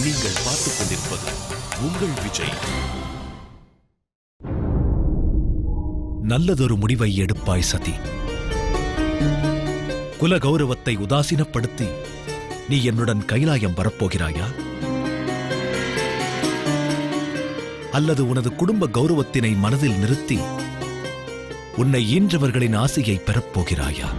நீங்கள் பார்த்துக் கொண்டிருப்பது உங்கள் விஜய். நல்லதொரு முடிவை எடுப்பாய் சதி. குல கௌரவத்தை உதாசீனப்படுத்தி நீ என்னுடன் கைலாயம் வரப்போகிறாயா? அல்லது உனது குடும்ப கௌரவத்தினை மனதில் நிறுத்தி உன்னை ஈன்றவர்களின் ஆசையை பெறப்போகிறாயா?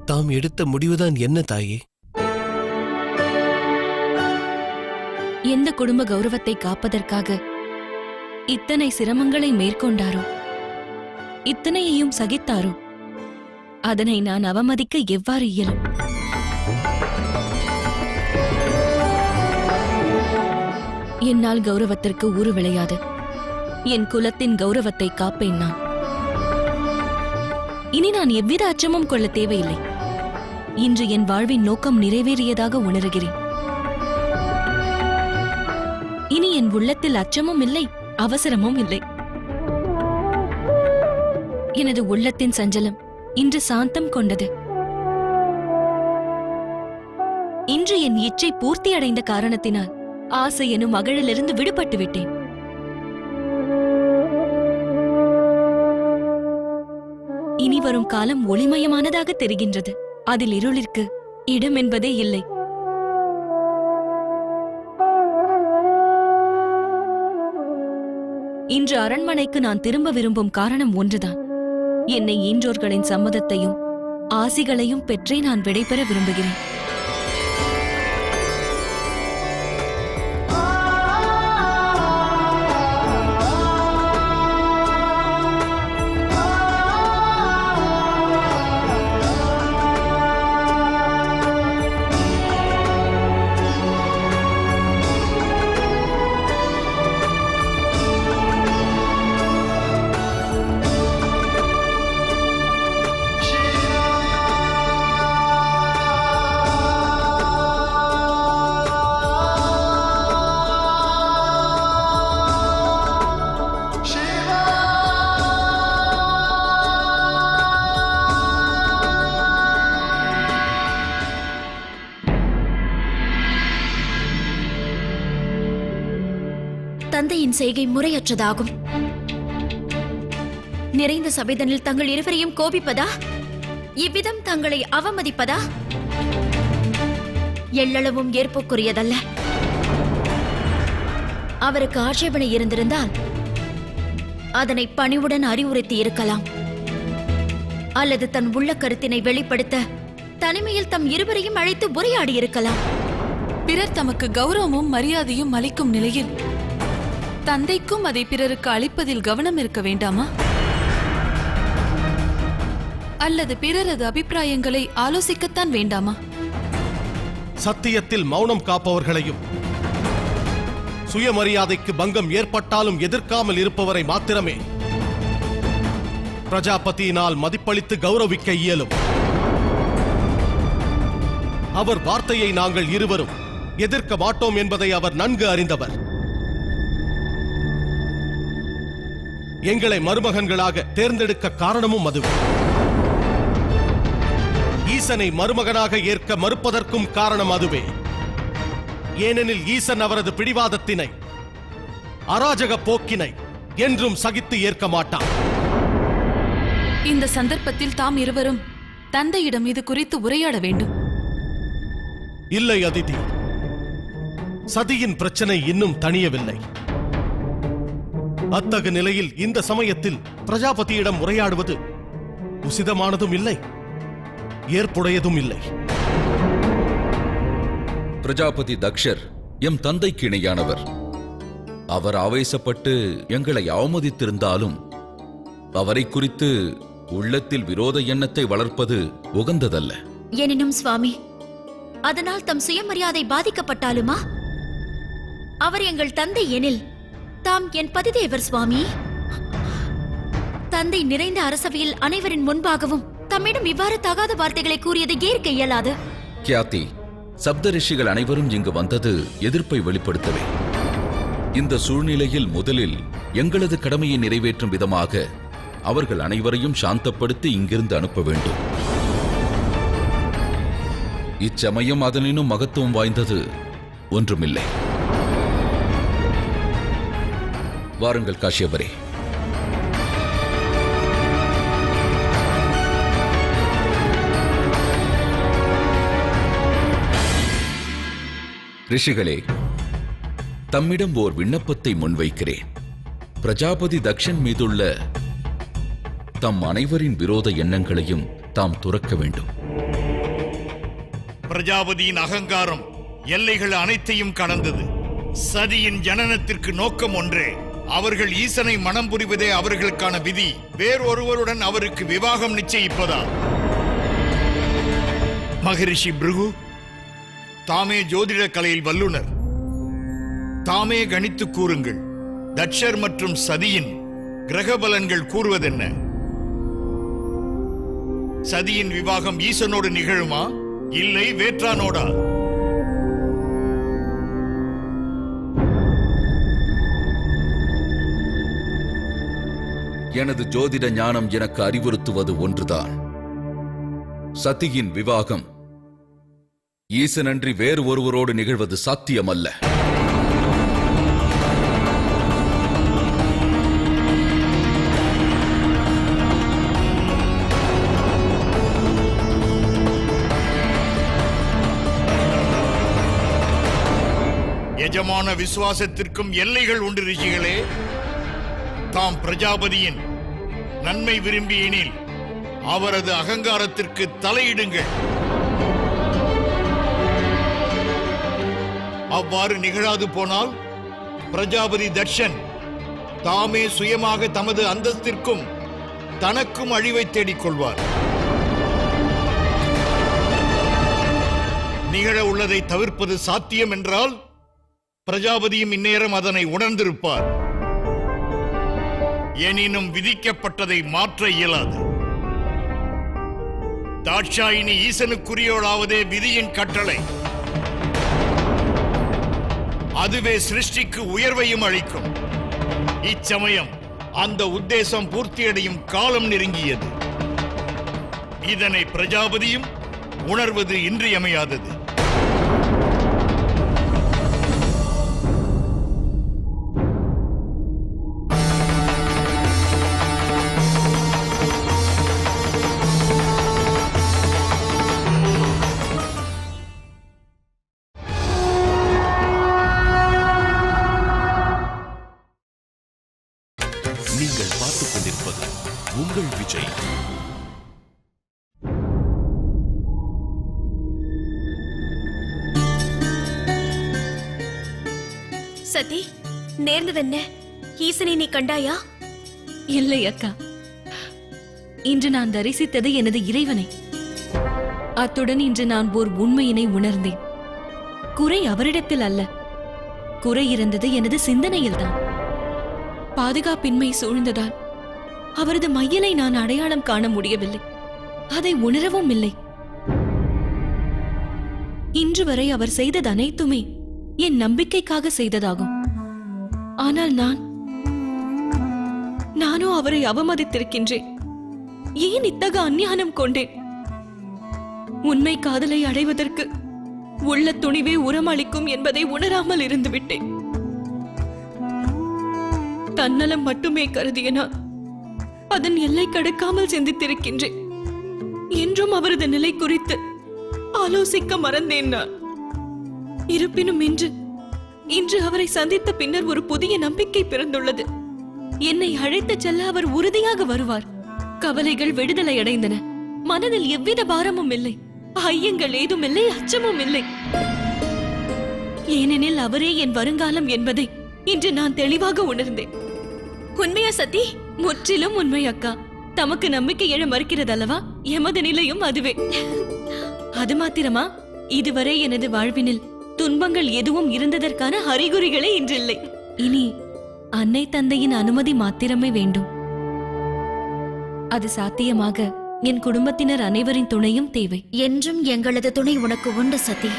தாம் எடுத்த முடிவுதான் என்ன தாயே? எந்த குடும்ப கௌரவத்தை காப்பதற்காக இத்தனை சிரமங்களை மேற்கொண்டாரோ, இத்தனையையும் சகித்தாரோ, அதனை நான் அவமதிக்க எவ்வாறு இயலும்? என்னால் கௌரவத்திற்கு ஊறு விளையாது. என் குலத்தின் கௌரவத்தை காப்பேன் நான். இனி நான் எவ்வித அச்சமும் கொள்ள தேவையில்லை. இன்று என் வாழ்வின் நோக்கம் நிறைவேறியதாக உணர்கிறேன். இனி என் உள்ளத்தில் அச்சமும் இல்லை, அவசரமும் இல்லை. எனது உள்ளத்தின் சஞ்சலம் இன்று சாந்தம் கொண்டது. இன்று என் இச்சை பூர்த்தி அடைந்த காரணத்தினால் ஆசை எனும் மகளிலிருந்து விடுபட்டு விட்டேன். இனி வரும் காலம் ஒளிமயமானதாக தெரிகின்றது. அதில் இருளிற்கு இடம் என்பதே இல்லை. இன்று அரண்மனைக்கு நான் திரும்ப விரும்பும் காரணம் ஒன்றுதான். என்னை ஈன்றோர்களின் சம்மதத்தையும் ஆசிகளையும் பெற்றே நான் விடைபெற விரும்புகிறேன். தந்தையின் செய்கை முறையற்றதாகும். நிறைந்த சபைதனில் தங்கள் இருவரையும் கோபிப்பதா? இவ்விதம் தங்களை அவமதிப்பதா? எள்ளளவும் ஏற்புக்குரியதல்ல. அவருக்கு ஆட்சேபனை இருந்திருந்தால் அதனை பணிவுடன் அறிவுறுத்தி இருக்கலாம். அல்லது தன் உள்ள கருத்தினை வெளிப்படுத்த தனிமையில் தம் இருவரையும் அழைத்து உரையாடி இருக்கலாம். பிறர் தமக்கு கௌரவமும் மரியாதையும் அளிக்கும் நிலையில் தந்தைக்கும் அதை பிறருக்கு அளிப்பதில் கவனம் இருக்க வேண்டாமா? அல்லது பிறரது அபிப்பிராயங்களை ஆலோசிக்கத்தான் வேண்டாமா? சத்தியத்தில் மௌனம் காப்பவர்களையும் சுயமரியாதைக்கு பங்கம் ஏற்பட்டாலும் எதிர்க்காமல் இருப்பவரை மாத்திரமே பிரஜாபதியினால் மதிப்பளித்து கௌரவிக்க இயலும். அவர் வார்த்தையை நாங்கள் இருவரும் எதிர்க்க மாட்டோம் என்பதை அவர் நன்கு அறிந்தவர். எங்களை மருமகன்களாக தேர்ந்தெடுக்க காரணமும் அதுவே. ஈசனை மருமகனாக ஏற்க மறுப்பதற்கும் காரணம் அதுவே. ஏனெனில் ஈசன் அவரது பிடிவாதத்தினை, அராஜக போக்கினை என்றும் சகித்து ஏற்க மாட்டான். இந்த சந்தர்ப்பத்தில் தாம் இருவரும் தந்தையிடம் இது குறித்து உரையாட வேண்டும். இல்லை அதிதி, சதியின் பிரச்சனை இன்னும் தணியவில்லை. அத்தகு நிலையில் இந்த சமயத்தில் பிரஜாபதியிடம் உரையாடுவது உசிதமானதும் இல்லை, ஏற்புடையதும் இல்லை. பிரஜாபதி தக்ஷர் எம் தந்தைக்கு இணையானவர். அவர் ஆவேசப்பட்டு எங்களை அவமதித்திருந்தாலும் அவரை குறித்து உள்ளத்தில் விரோத எண்ணத்தை வளர்ப்பது உகந்ததல்ல. எனினும் சுவாமி, அதனால் தம் சுயமரியாதை பாதிக்கப்பட்டாலுமா? அவர் எங்கள் தந்தை எனில் தாம் என் பதிதேவர் சுவாமி. தந்தை நிறைந்த அரசவையில் அனைவரின் முன்பாகவும் தம்மிடம் இவ்வாறு தகாத வார்த்தைகளை கூறியது ஏற்க இயலாது. கியாதி, சப்த ரிஷிகள் அனைவரும் இங்கு வந்தது எதிர்ப்பை வெளிப்படுத்தவே. இந்த சூழ்நிலையில் முதலில் எங்களது கடமையை நிறைவேற்றும் விதமாக அவர்கள் அனைவரையும் சாந்தப்படுத்தி இங்கிருந்து அனுப்ப வேண்டும். இச்சமயம் அதனினும் மகத்துவம் வாய்ந்தது ஒன்றுமில்லை. வாருங்கள் காஷ்யபரே. ரிஷிகளே, தம்மிடம் ஓர் விண்ணப்பத்தை முன்வைக்கிறேன். பிரஜாபதி தக்ஷன் மீதுள்ள தம் அனைவரின் விரோத எண்ணங்களையும் தாம் துறக்க வேண்டும். பிரஜாபதியின் அகங்காரம் எல்லைகள் அனைத்தையும் கடந்தது. சதியின் ஜனனத்திற்கு நோக்கம் ஒன்றே. அவர்கள் ஈசனை மனம் புரிவதே அவர்களுக்கான விதி. வேறொருவருடன் அவருக்கு விவாகம் நிச்சயிப்பதா? மகரிஷி பிருகு தாமே ஜோதிட கலையில் வல்லுனர். தாமே கணித்து கூறுங்கள், தட்சர் மற்றும் சதியின் கிரகபலன்கள் கூறுவதென்ன? சதியின் விவாகம் ஈசனோடு நிகழுமா, இல்லை வேற்றானோடா? எனது ஜோதிட ஞானம் எனக்கு அறிவுறுத்துவது ஒன்றுதான். சதியின் விவாகம் ஈசனன்றி வேறு ஒருவரோடு நிகழ்வது சாத்தியமல்ல. எஜமான விசுவாசத்திற்கும் எல்லைகள் உண்டு ரிஷிகளே. தாம் பிரஜாபதியின் நன்மை விரும்பியெனில் அவரது அகங்காரத்திற்கு தலையிடுங்கள். அவ்வாறு நிகழாது போனால் பிரஜாபதி தட்சன் தாமே சுயமாக தமது அந்தஸ்திற்கும் தனக்கும் அழிவை தேடிக் கொள்வார். நிகழ உள்ளதை தவிர்ப்பது சாத்தியம் என்றால் பிரஜாபதியும் இந்நேரம் அதனை உணர்ந்திருப்பார். எனினும் விதிக்கப்பட்டதை மாற்ற இயலாது. தாட்சாயினி ஈசனுக்குரியோளாவதே விதியின் கட்டளை. அதுவே சிருஷ்டிக்கு உயர்வையும் அளிக்கும். இச்சமயம் அந்த உத்தேசம் பூர்த்தியடையும் காலம் நெருங்கியது. இதனை பிரஜாபதியும் உணர்வது இன்றியமையாதது. நீங்கள் பார்த்துக் கொண்டிருப்பது உங்கள் விஜய். சதி, நேர்ந்ததென்ன? ஈசனை நீ கண்டாயா? இல்லை அக்கா, இன்று நான் தரிசித்தது எனது இறைவனை. அத்துடன் இன்று நான் ஓர் உண்மையினை உணர்ந்தேன். குறை அவரிடத்தில் அல்ல, குறை இருந்தது எனது சிந்தனையில்தான். பாதுகாப்பின்மை சூழ்ந்ததால் அவரது மையலை நான் அடையாளம் காண முடியவில்லை, அதை உணரவும் இல்லை. இன்று வரை அவர் செய்தது அனைத்துமே என் நம்பிக்கைக்காக செய்ததாகும். ஆனால் நானோ அவரை அவமதித்திருக்கின்றேன். ஏன் இத்தகைய அஞ்ஞானம் கொண்டேன்? உண்மை காதலை அடைவதற்கு உள்ள துணிவே உரமளிக்கும் என்பதை உணராமல் இருந்து விட்டேன். தன்னலம் மட்டுமே கருதிய நான் அதன் எல்லை கடக்காமல் சிந்தித்திருக்கின்றேன். என்றும் அவரது நிலை குறித்து ஆலோசிக்க மறந்தேன் நான். இருப்பினும் இன்று அவரை சந்தித்த பின்னர் ஒரு புதிய நம்பிக்கை பிறந்துள்ளது. என்னை அழைத்துச் செல்ல அவர் உறுதியாக வருவார். கவலைகள் விடுதலை அடைந்தன. மனதில் எவ்வித பாரமும் இல்லை, ஐயங்கள் ஏதும் இல்லை, அச்சமும் இல்லை. ஏனெனில் அவரே என் வருங்காலம் என்பதை இன்று நான் தெளிவாக உணர்ந்தேன். உண்மையா சதி? முற்றிலும் உண்மை அக்கா. தமக்கு நம்பிக்கை எழ மறுக்கிறது அல்லவா? எமது நிலையும் அதுவே. அது மாத்திரமா, இதுவரை எனது வாழ்வினில் துன்பங்கள் எதுவும் இருந்ததற்கான அறிகுறிகளே இன்றில்லை. இனி அன்னை தந்தையின் அனுமதி மாத்திரமே வேண்டும். அது சாத்தியமாக என் குடும்பத்தினர் அனைவரின் துணையும் தேவை. என்றும் எங்களது துணை உனக்கு உண்டு சதி.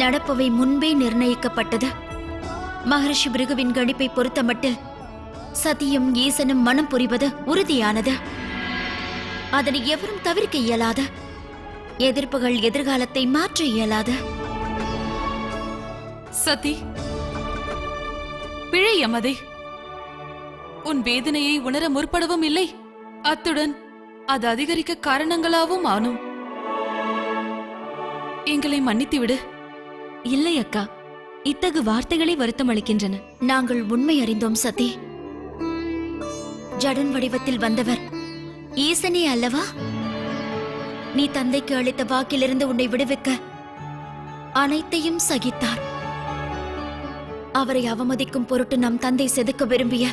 நடப்பவை முன்பே நிர்ணயிக்கப்பட்டது. மகரிஷி பிருகுவின் கணிப்பை பொறுத்தமட்டில் சதியும் ஈசனும் மனம் புரிவது உறுதியானது. அதனை எவரும் தவிர்க்க இயலாது. எதிர்ப்புகள் எதிர்காலத்தை மாற்ற இயலாது. சதி, பிழை எமதே. உன் வேதனையை உணர முற்படவும் இல்லை, அத்துடன் அது அதிகரிக்க காரணங்களாவும் ஆனும். எங்களை மன்னித்துவிடு. இல்லை அக்கா, இத்தகு வார்த்தைகளை வருத்தம் அளிக்கின்றன. நாங்கள் உண்மை அறிந்தோம் சதி. ஜடன் வடிவத்தில் வந்தவர் ஈசனே அல்லவா? நீ தந்தைக்கு அளித்த வாக்கிலிருந்து உன்னை விடுவிக்க அனைத்தையும் சகித்தார். அவரை அவமதிக்கும் பொருட்டு நம் தந்தை செதுக்க விரும்பிய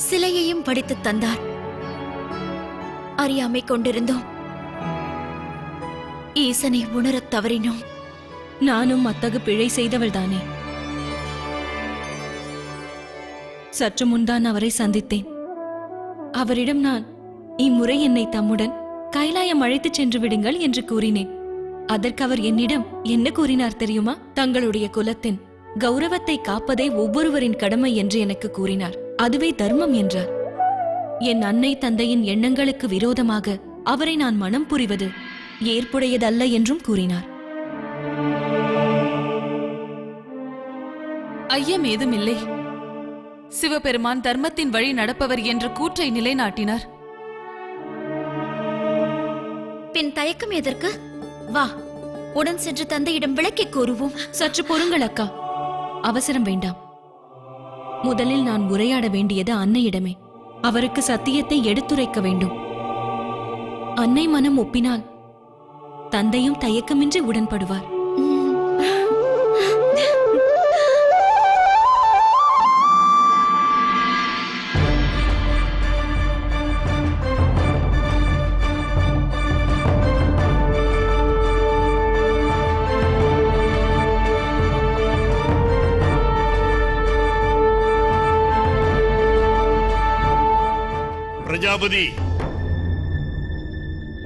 சிலையையும் படித்து தந்தார். அறியாமை கொண்டிருந்தோம். ஈசனை உணரத் தவறினோம். நானும் அத்தகு பிழை செய்தவள்தானே. சற்று முன்தான் அவரை சந்தித்தேன். அவரிடம் நான் இம்முறை என்னை தம்முடன் கைலாயம் அழைத்துச் சென்று விடுங்கள் என்று கூறினேன். அதற்கு அவர் என்னிடம் என்ன கூறினார் தெரியுமா? தங்களுடைய குலத்தின் கௌரவத்தை காப்பதே ஒவ்வொருவரின் கடமை என்று எனக்கு கூறினார். அதுவே தர்மம் என்றார். என் அன்னை தந்தையின் எண்ணங்களுக்கு விரோதமாக அவரை நான் மனம் புரிவது ஏற்புடையதல்ல என்றும் கூறினார். ஐயம் ஏதுமில்லை. சிவபெருமான் தர்மத்தின் வழி நடப்பவர் என்ற கூற்றை நிலைநாட்டினார். பின் தயக்கம் எதற்கு? வா, உடன் சென்று தந்தையிடம் விளக்கிக் கூறுவோம். சற்று பொறுங்கள் அக்கா, அவசரம் வேண்டாம். முதலில் நான் உரையாட வேண்டியது அன்னையிடமே. அவருக்கு சத்தியத்தை எடுத்துரைக்க வேண்டும். அன்னை மனம் ஒப்பினால் தந்தையும் தயக்கமின்றி உடன்படுவார். பிரஜாபதி,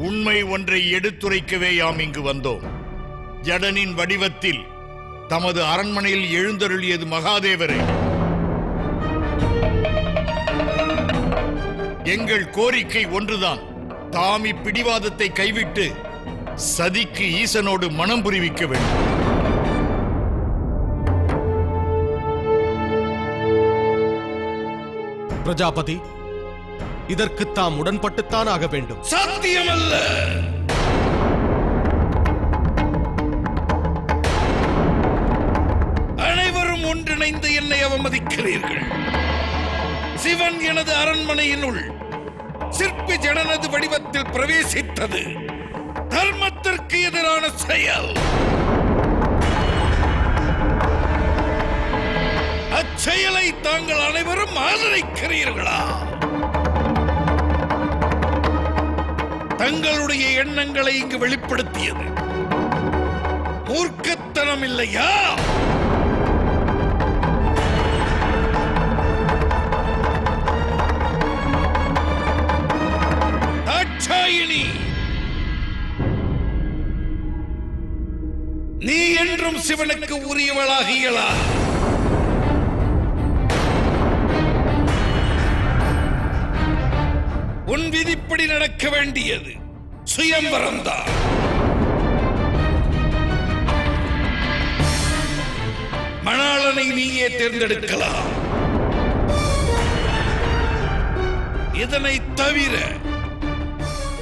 உண்மை ஒன்றை எடுத்துரைக்கவே யாம் இங்கு வந்தோம். ஜடனின் வடிவத்தில் தமது அரண்மனையில் எழுந்தருளியது மகாதேவரே. எங்கள் கோரிக்கை ஒன்றுதான். தாமி பிடிவாதத்தை கைவிட்டு சதிக்கு ஈசனோடு மனம் புரிவிக்க வேண்டும். பிரஜாபதி, இதற்கு தாம் உடன்பட்டுத்தான் ஆக வேண்டும். சாத்தியமல்ல. அனைவரும் ஒன்றிணைந்து என்னை அவமதிக்கிறீர்கள். சிவன் எனது அரண்மனையினுள் சிற்பி ஜடனது வடிவத்தில் பிரவேசித்தது தர்மத்திற்கு எதிரான செயல். அச்செயலை தாங்கள் அனைவரும் ஆதரிக்கிறீர்களா? தங்களுடைய எண்ணங்களை இங்கு வெளிப்படுத்தியது மூர்க்கத்தனம் இல்லையா? தாட்சாயினி, நீ என்றும் சிவனுக்கு உரியவளாக இயலாது. உன் விதிப்படி நடக்க வேண்டியது சுயம்பரம்தான். மணாளனை நீயே தேர்ந்தெடுக்கலாம். இதனை தவிர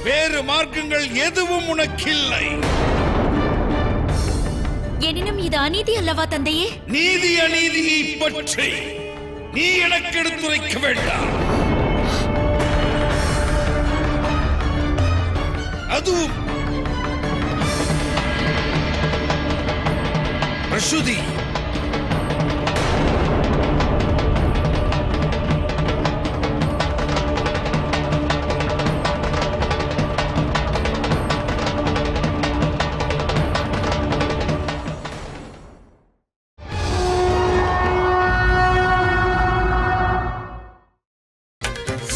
வேறு மார்க்கங்கள் எதுவும் உனக்கில்லை. எனினும் இது அநீதி அல்லவா தந்தையே? நீதி அநீதியை பற்றி நீ எனக்கு எடுத்துரைக்க வேண்டாம். அதுவும் பிரசுதி.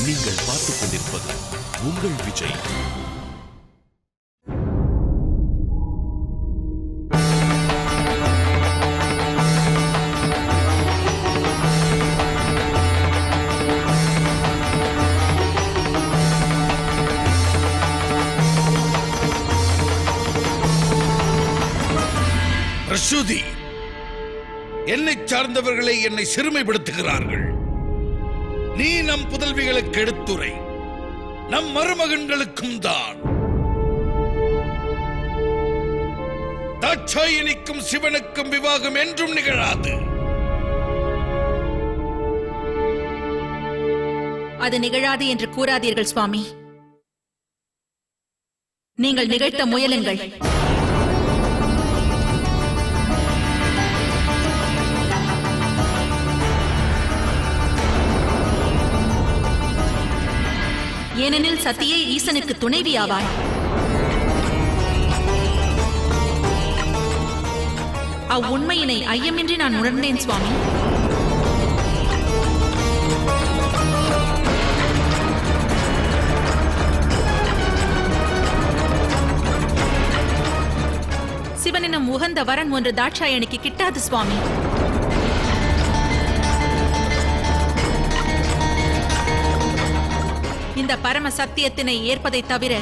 நீங்கள் பார்த்துக் கொண்டிருப்பது உங்கள் விஜய். பிரசுதி, என்னை சார்ந்தவர்களை என்னை சிறுமைப்படுத்துகிறார்கள். நீ நம் புதல்விகளுக்கு எடுத்துரை, நம் மருமகன்களுக்கும் தான். தாட்சாயணிக்கும் சிவனுக்கும் விவாகம் என்றும் நிகழாது. அது நிகழாது என்று கூறாதீர்கள் சுவாமி. நீங்கள் நிகழ்த்த முயலுங்கள். ஏனெனில் சத்தியே ஈசனுக்கு துணைவியாவாள். அவ்வுண்மையினை ஐயமின்றி நான் உணர்ந்தேன் சுவாமி. சிவனிடம் உகந்த வரன் ஒன்று தாட்சாயணிக்கு கிட்டாது சுவாமி. இந்த பரம சத்தியத்தினை ஏற்பதை தவிர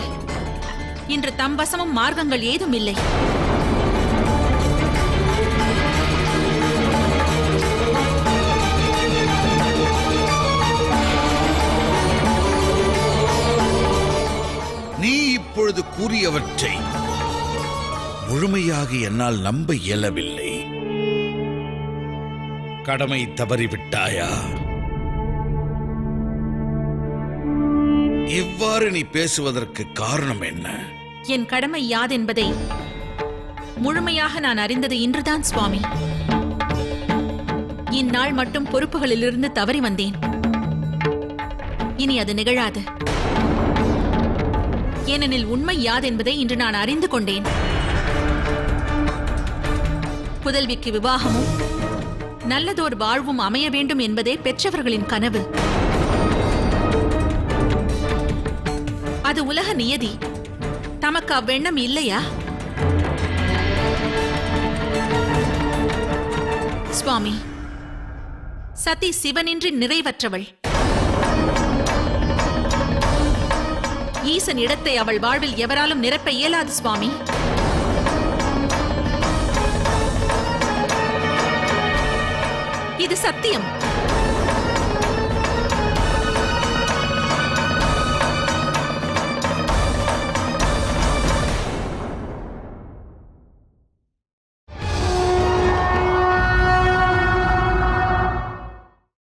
இன்று தம்பசமும் மார்க்கங்கள் ஏதும் இல்லை. நீ இப்பொழுது கூறியவற்றை முழுமையாக என்னால் நம்ப இயலவில்லை. கடமை தவறிவிட்டாயா? இவ்வாறு நீ பேசுவதற்கு காரணம் என்ன? என் கடமை யாதென்பதை முழுமையாக நான் அறிந்தது இன்றுதான் சுவாமி. இந்நாள் மட்டும் பொறுப்புகளிலிருந்து தவறி வந்தேன். இனி அது நிகழாது. ஏனெனில் உண்மை யாதென்பதை இன்று நான் அறிந்து கொண்டேன். புதல்விக்கு விவாகமும் நல்லதோர் வாழ்வும் அமைய வேண்டும் என்பதே பெற்றவர்களின் கனவு. அது உலக நியதி. தமக்கு அவ்வெண்ணம் இல்லையா? சுவாமி, சதி சிவனின்றி நிறைவற்றவள். ஈசன் இடத்தை அவள் வாழ்வில் எவராலும் நிரப்ப இயலாது சுவாமி. இது சத்தியம்.